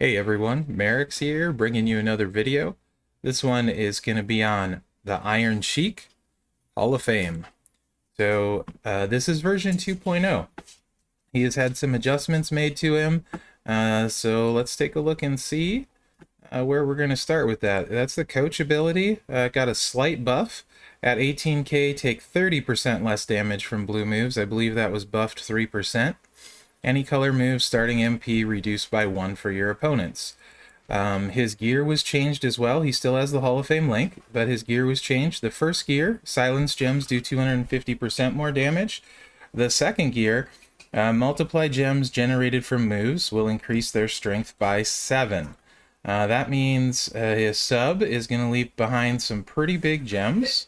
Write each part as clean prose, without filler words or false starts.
Hey everyone, Mherex here, bringing you another video. This one is going to be on the Iron Sheik Hall of Fame. So this is version 2.0. He has had some adjustments made to him. So let's take a look and see where we're going to start with that. That's the coach ability. Got a slight buff. At 18k, take 30% less damage from blue moves. I believe that was buffed 3%. Any color moves starting MP reduced by 1 for your opponents. His gear was changed as well. He still has the Hall of Fame link, but his gear was changed. The first gear, Silence Gems do 250% more damage. The second gear, multiply gems generated from moves will increase their strength by 7. That means his sub is going to leave behind some pretty big gems,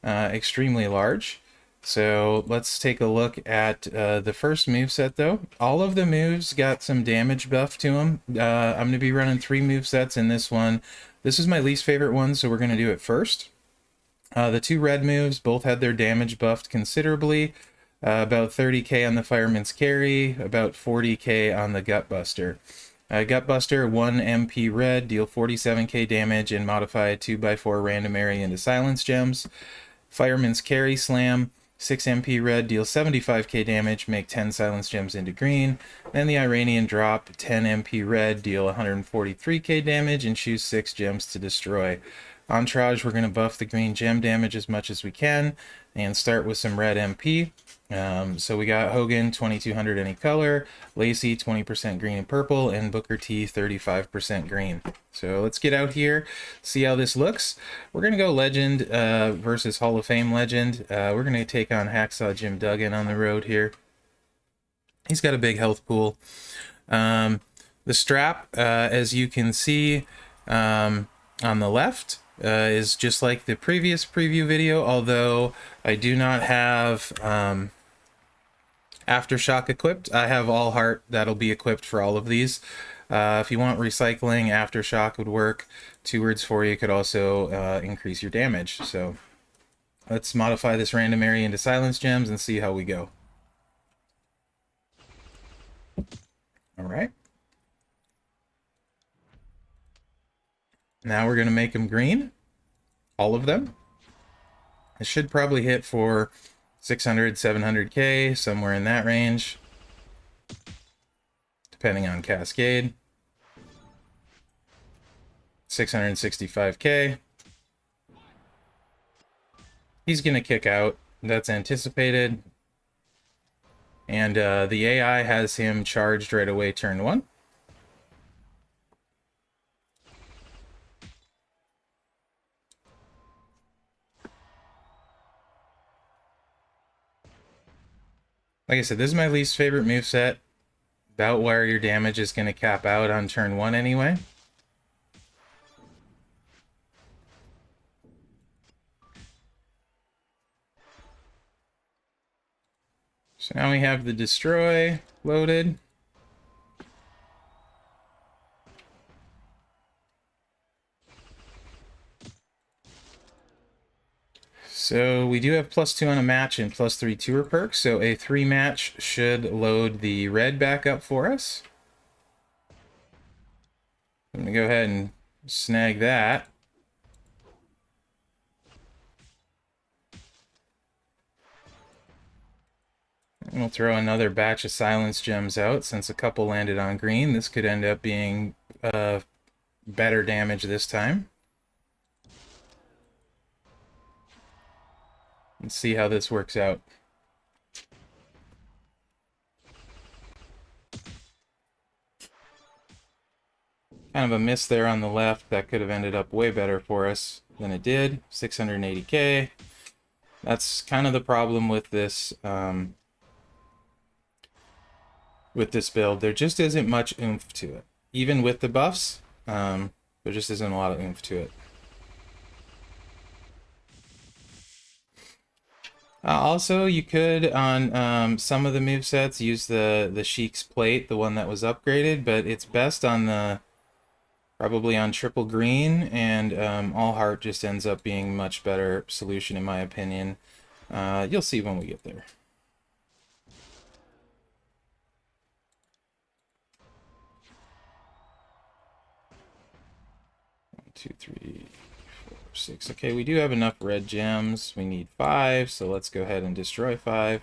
extremely large. So let's take a look at the first moveset though. All of the moves got some damage buff to them. I'm going to be running 3 movesets in this one. This is my least favorite one, so we're going to do it first. The 2 red moves both had their damage buffed considerably. About 30k on the Fireman's Carry, about 40k on the Gutbuster. Gutbuster, 1 MP red, deal 47k damage and modify a 2x4 random area into Silence Gems. Fireman's Carry Slam, 6 MP red, deal 75k damage, make 10 Silence Gems into green. Then the Iranian Drop, 10 MP red, deal 143k damage, and choose 6 gems to destroy. Entourage, we're going to buff the green gem damage as much as we can, and start with some red MP. So we got Hogan, 2200 any color, Lacey, 20% green and purple, and Booker T, 35% green. So let's get out here, see how this looks. We're going to go Legend versus Hall of Fame Legend. We're going to take on Hacksaw Jim Duggan on the road here. He's got a big health pool. The strap, as you can see on the left, is just like the previous preview video, although I do not have Aftershock equipped. I have All Heart that'll be equipped for all of these. If you want recycling, Aftershock would work. 2 words for you could also increase your damage. So let's modify this random area into Silence Gems and see how we go. All right. Now we're going to make them green. All of them. It should probably hit for 600, 700k, somewhere in that range, depending on Cascade. 665k. He's going to kick out. That's anticipated. And the AI has him charged right away turn 1. Like I said, this is my least favorite moveset. About where your damage is going to cap out on turn 1 anyway. So now we have the Destroy loaded. So we do have +2 on a match and +3 tour perks, so a 3 match should load the red back up for us. I'm going to go ahead and snag that. And we'll throw another batch of Silence Gems out since a couple landed on green. This could end up being better damage this time. Let's see how this works out. Kind of a miss there on the left. That could have ended up way better for us than it did. 680k. That's kind of the problem with this build. There just isn't much oomph to it. Even with the buffs, there just isn't a lot of oomph to it. Also, you could, on some of the movesets, use the Sheik's plate, the one that was upgraded, but it's best on probably on triple green, and All Heart just ends up being much better solution in my opinion. You'll see when we get there. 2, 3, 4, 6. Okay, we do have enough red gems. We need 5, so let's go ahead and destroy 5.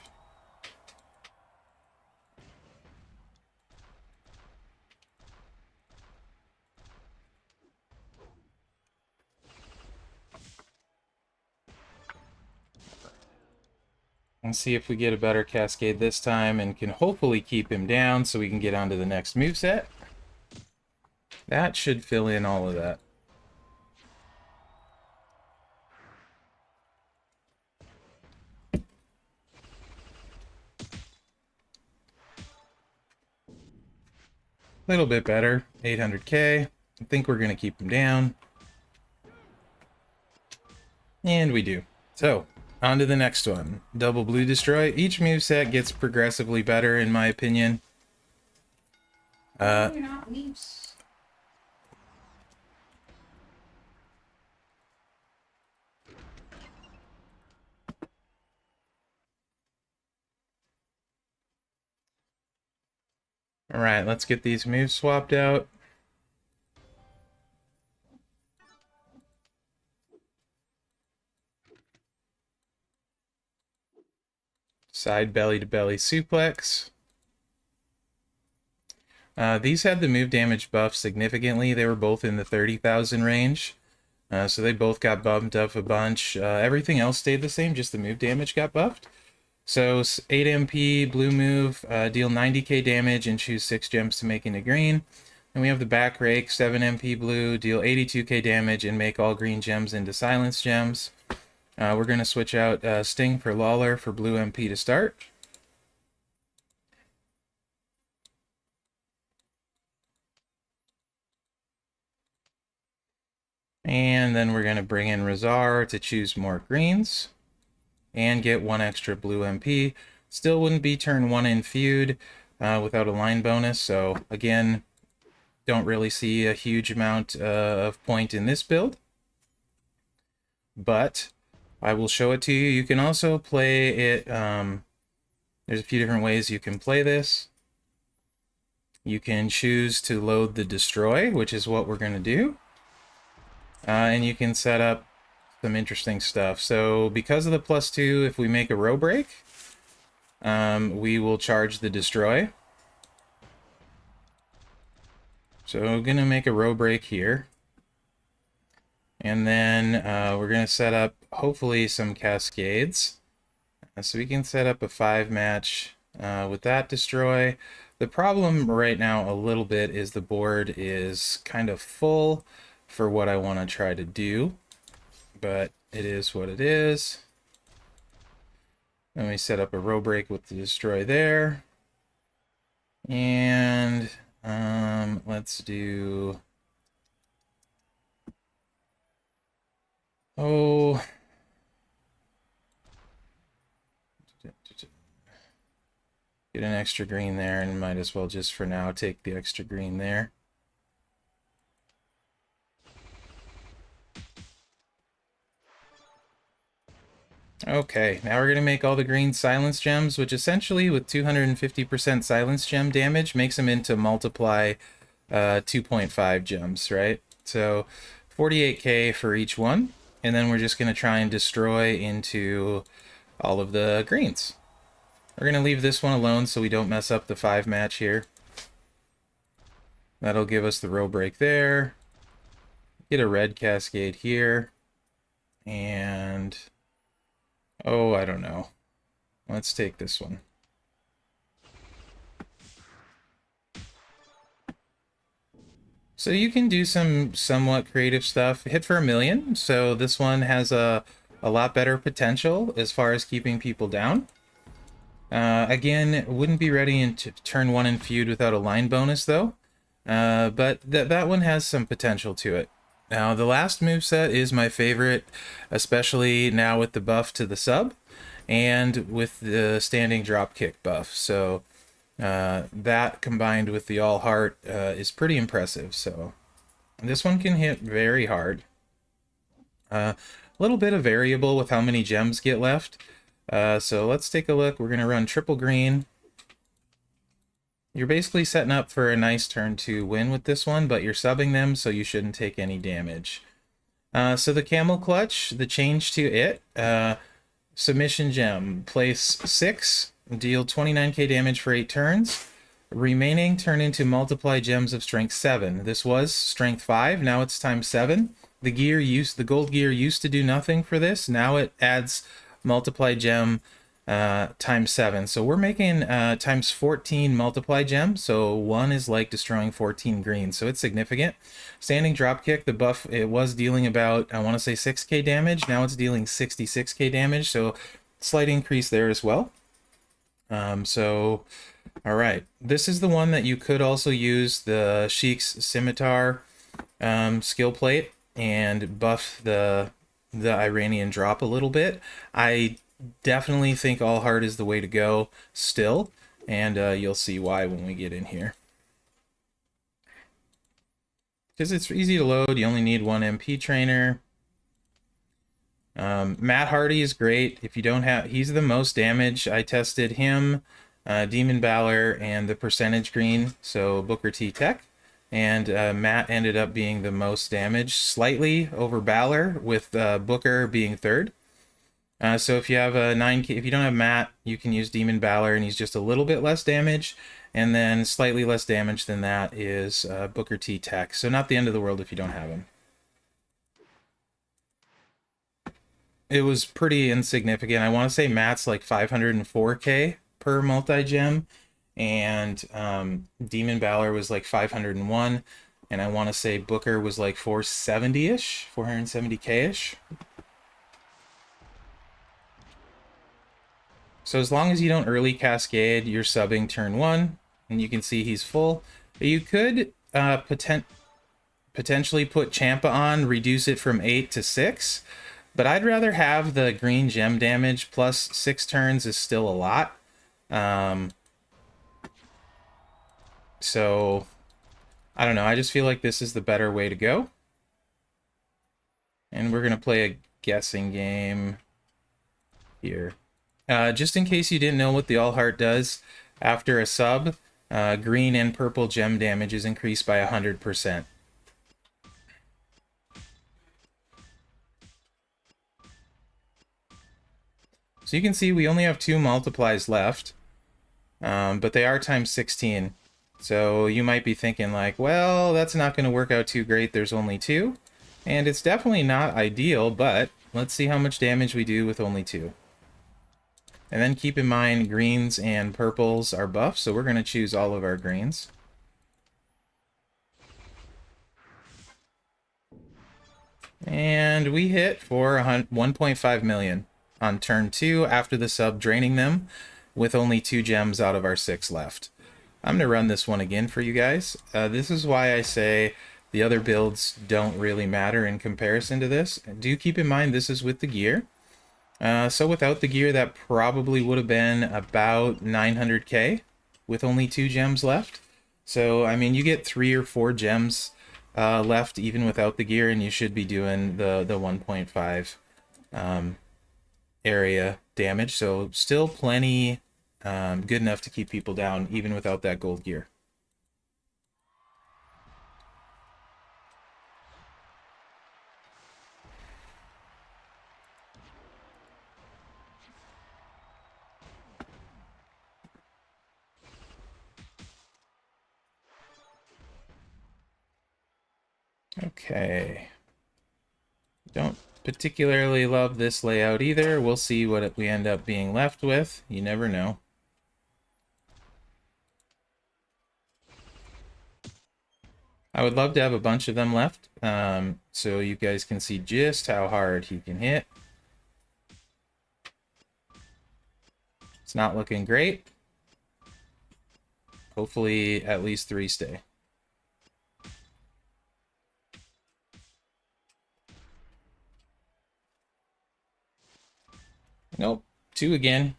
And see if we get a better cascade this time and can hopefully keep him down so we can get on to the next moveset. That should fill in all of that. A little bit better, 800k. I think we're going to keep him down. And we do. So, on to the next one. Double blue destroy. Each moveset gets progressively better, in my opinion. You're not loose. Alright, let's get these moves swapped out. Side belly to belly suplex. These had the move damage buff significantly. They were both in the 30,000 range. So they both got bumped up a bunch. Everything else stayed the same, just the move damage got buffed. So 8 MP, blue move, deal 90k damage and choose 6 gems to make into green. And we have the back rake, 7 MP blue, deal 82k damage and make all green gems into silence gems. We're going to switch out Sting for Lawler for blue MP to start. And then we're going to bring in Razar to choose more greens and get 1 extra blue MP. Still wouldn't be turn 1 in feud without a line bonus, so again, don't really see a huge amount of point in this build. But I will show it to you. You can also play it, there's a few different ways you can play this. You can choose to load the destroy, which is what we're going to do. And you can set up some interesting stuff. So because of the +2, if we make a row break, we will charge the destroy. So we're going to make a row break here. And then we're going to set up, hopefully, some cascades. So we can set up a 5-match with that destroy. The problem right now a little bit is the board is kind of full for what I want to try to do. But it is what it is. Then we set up a row break with the destroy there. And let's do... Oh... Get an extra green there, and might as well just for now take the extra green there. Okay, now we're going to make all the green silence gems, which essentially with 250% silence gem damage makes them into multiply 2.5 gems, right? So 48k for each one, and then we're just going to try and destroy into all of the greens. We're going to leave this one alone so we don't mess up the 5-match here. That'll give us the row break there. Get a red cascade here. And... oh, I don't know. Let's take this one. So you can do some somewhat creative stuff. Hit for 1,000,000. So this one has a lot better potential as far as keeping people down. Again, wouldn't be ready in turn 1 in feud without a line bonus, though. But that one has some potential to it. Now, the last moveset is my favorite, especially now with the buff to the sub, and with the standing drop kick buff. So that combined with the all heart is pretty impressive. So this one can hit very hard. A little bit of variable with how many gems get left. So let's take a look. We're going to run triple green. You're basically setting up for a nice turn to win with this one, but you're subbing them, so you shouldn't take any damage. So the Camel Clutch, the change to it, Submission Gem, place 6, deal 29k damage for 8 turns. Remaining turn into multiply gems of strength 7. This was strength 5, now it's times 7. The gold gear used to do nothing for this, now it adds multiply gem times 7. So we're making times 14 multiply gem, so 1 is like destroying 14 green, so it's significant. Standing dropkick, the buff, it was dealing about, I want to say 6k damage, now it's dealing 66k damage, so slight increase there as well. All right, this is the one that you could also use the Sheik's Scimitar skill plate and buff the Iranian drop a little bit. I definitely think all hard is the way to go still, and you'll see why when we get in here. Because it's easy to load, you only need 1 MP trainer. Matt Hardy is great. If you don't have, he's the most damage. I tested him, Demon Balor, and the percentage green, so Booker T Tech. And Matt ended up being the most damage, slightly over Balor, with Booker being third. So if you have a 9k, if you don't have Matt, you can use Demon Balor, and he's just a little bit less damage. And then slightly less damage than that is Booker T Tech. So not the end of the world if you don't have him. It was pretty insignificant. I want to say Matt's like 504k per multi-gem, and Demon Balor was like 501, and I want to say Booker was like 470-ish, 470k-ish. So as long as you don't early cascade, you're subbing turn 1, and you can see he's full. You could potentially put Champa on, reduce it from 8 to 6, but I'd rather have the green gem damage, plus 6 turns is still a lot. So, I don't know, I just feel like this is the better way to go. And we're going to play a guessing game here. Just in case you didn't know what the All Heart does, after a sub, green and purple gem damage is increased by 100%. So you can see we only have 2 multiplies left, but they are times 16. So you might be thinking like, well, that's not going to work out too great, there's only 2. And it's definitely not ideal, but let's see how much damage we do with only 2. And then keep in mind greens and purples are buffs, so we're going to choose all of our greens. And we hit for 1.5 million on turn 2 after the sub, draining them with only 2 gems out of our 6 left. I'm going to run this one again for you guys. This is why I say the other builds don't really matter in comparison to this. Do keep in mind this is with the gear. So without the gear, that probably would have been about 900k with only 2 gems left. So, I mean, you get 3 or 4 gems left even without the gear, and you should be doing the 1.5 area damage. So still plenty good enough to keep people down even without that gold gear. Okay. Don't particularly love this layout either. We'll see what we end up being left with. You never know. I would love to have a bunch of them left, so you guys can see just how hard he can hit. It's not looking great. Hopefully at least 3 stay. Nope, 2 again.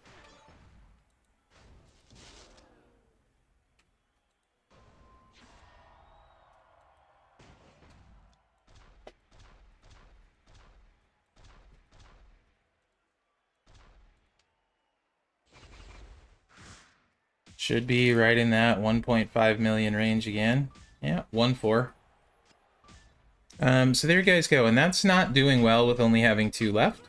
Should be right in that 1.5 million range again. Yeah, 1.4. So there you guys go, and that's not doing well with only having 2 left.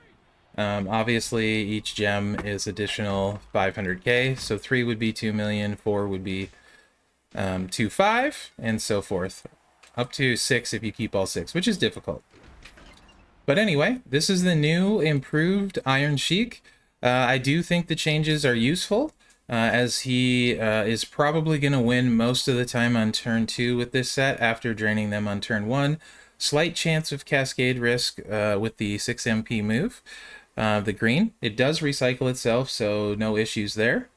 Obviously, each gem is additional 500k, so 3 would be 2 million, 4 would be 2.5, and so forth. Up to 6 if you keep all 6, which is difficult. But anyway, this is the new improved Iron Sheik. I do think the changes are useful, as he is probably going to win most of the time on turn 2 with this set after draining them on turn 1. Slight chance of cascade risk with the 6 MP move. The green, it does recycle itself, so no issues there.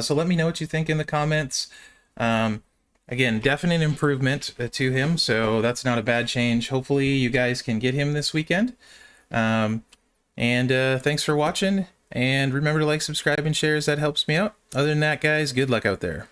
So let me know what you think in the comments. Again, definite improvement to him, so that's not a bad change. Hopefully you guys can get him this weekend. Thanks for watching, and remember to like, subscribe, and share as that helps me out. Other than that, guys, good luck out there.